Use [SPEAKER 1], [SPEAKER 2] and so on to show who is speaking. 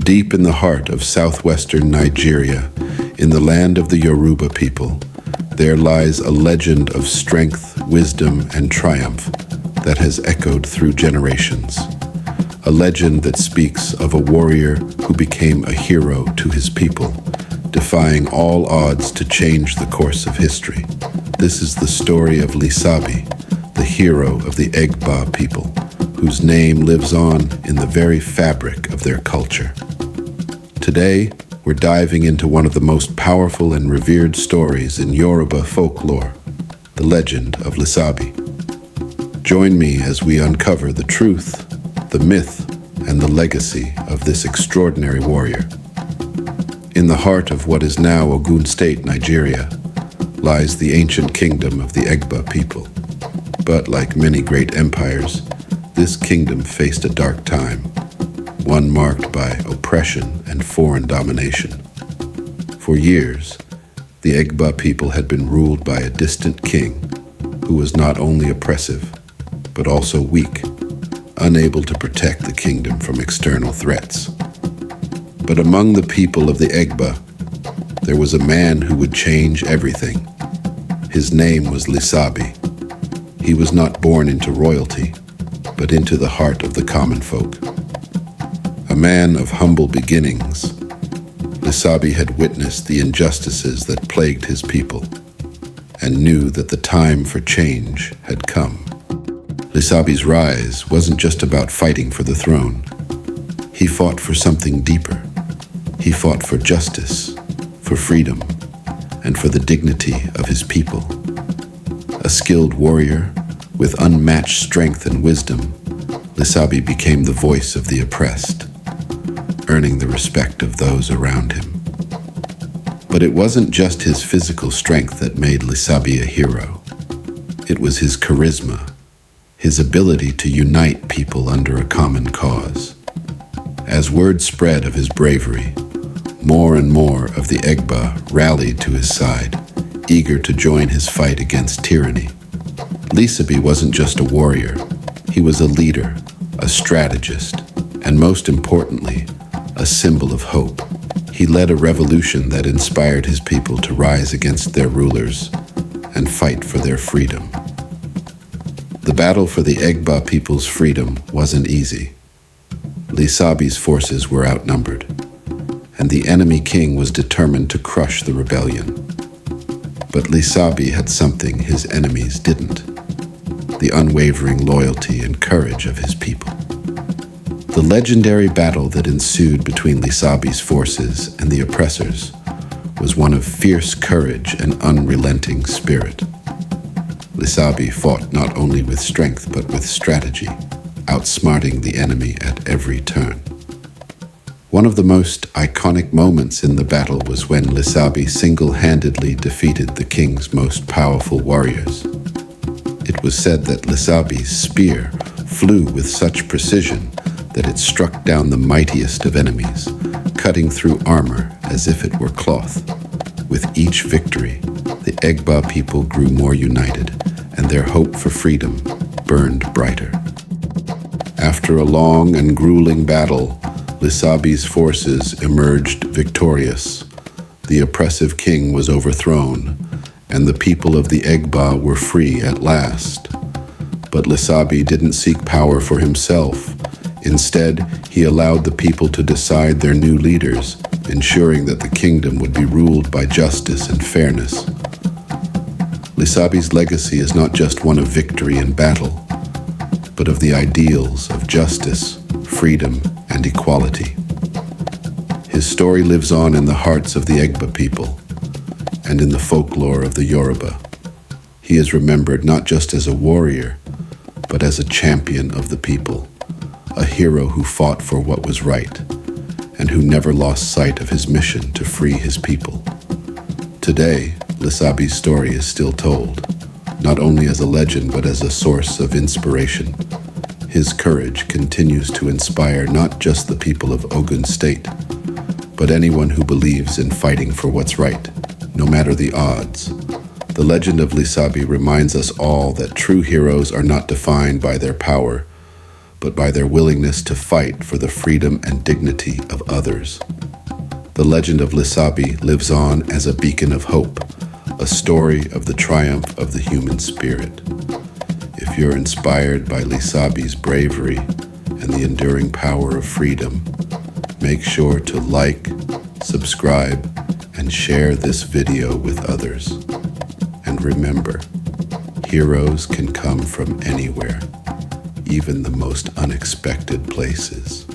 [SPEAKER 1] Deep in the heart of southwestern Nigeria, in the land of the Yoruba people, there lies a legend of strength, wisdom, and triumph that has echoed through generations. A legend that speaks of a warrior who became a hero to his people, defying all odds to change the course of history. This is the story of Lisabi, the hero of the Egba people, whose name lives on in the very fabric of their culture. Today, we're diving into one of the most powerful and revered stories in Yoruba folklore, the legend of Lisabi. Join me as we uncover the truth, the myth, and the legacy of this extraordinary warrior. In the heart of what is now Ogun State, Nigeria, lies the ancient kingdom of the Egba people. But like many great empires, this kingdom faced a dark time, one marked by oppression and foreign domination. For years, the Egba people had been ruled by a distant king who was not only oppressive, but also weak, unable to protect the kingdom from external threats. But among the people of the Egba, there was a man who would change everything. His name was Lisabi. He was not born into royalty, but into the heart of the common folk. A man of humble beginnings, Lisabi had witnessed the injustices that plagued his people and knew that the time for change had come. Lisabi's rise wasn't just about fighting for the throne. He fought for something deeper. He fought for justice, for freedom, and for the dignity of his people. A skilled warrior with unmatched strength and wisdom, Lisabi became the voice of the oppressed, earning the respect of those around him. But it wasn't just his physical strength that made Lisabi a hero. It was his charisma, his ability to unite people under a common cause. As word spread of his bravery, more and more of the Egba rallied to his side, eager to join his fight against tyranny. Lisabi wasn't just a warrior. He was a leader, a strategist, and most importantly, a symbol of hope. He led a revolution that inspired his people to rise against their rulers and fight for their freedom. The battle for the Egba people's freedom wasn't easy. Lisabi's forces were outnumbered, and the enemy king was determined to crush the rebellion. But Lisabi had something his enemies didn't: the unwavering loyalty and courage of his people. The legendary battle that ensued between Lisabi's forces and the oppressors was one of fierce courage and unrelenting spirit. Lisabi fought not only with strength but with strategy, outsmarting the enemy at every turn. One of the most iconic moments in the battle was when Lisabi single-handedly defeated the king's most powerful warriors. It was said that Lisabi's spear flew with such precision that it struck down the mightiest of enemies, cutting through armor as if it were cloth. With each victory, the Egba people grew more united, and their hope for freedom burned brighter. After a long and grueling battle, Lisabi's forces emerged victorious. The oppressive king was overthrown, and the people of the Egba were free at last. But Lisabi didn't seek power for himself. Instead, he allowed the people to decide their new leaders, ensuring that the kingdom would be ruled by justice and fairness. Lisabi's legacy is not just one of victory in battle, but of the ideals of justice, freedom, and equality. His story lives on in the hearts of the Egba people and in the folklore of the Yoruba. He is remembered not just as a warrior, but as a champion of the people, a hero who fought for what was right and who never lost sight of his mission to free his people. Today, Lisabi's story is still told, not only as a legend but as a source of inspiration. His courage continues to inspire not just the people of Ogun State, but anyone who believes in fighting for what's right, no matter the odds. The legend of Lisabi reminds us all that true heroes are not defined by their power, but by their willingness to fight for the freedom and dignity of others. The legend of Lisabi lives on as a beacon of hope, a story of the triumph of the human spirit. If you're inspired by Lisabi's bravery and the enduring power of freedom, make sure to like, subscribe, and share this video with others. And remember, heroes can come from anywhere, even the most unexpected places.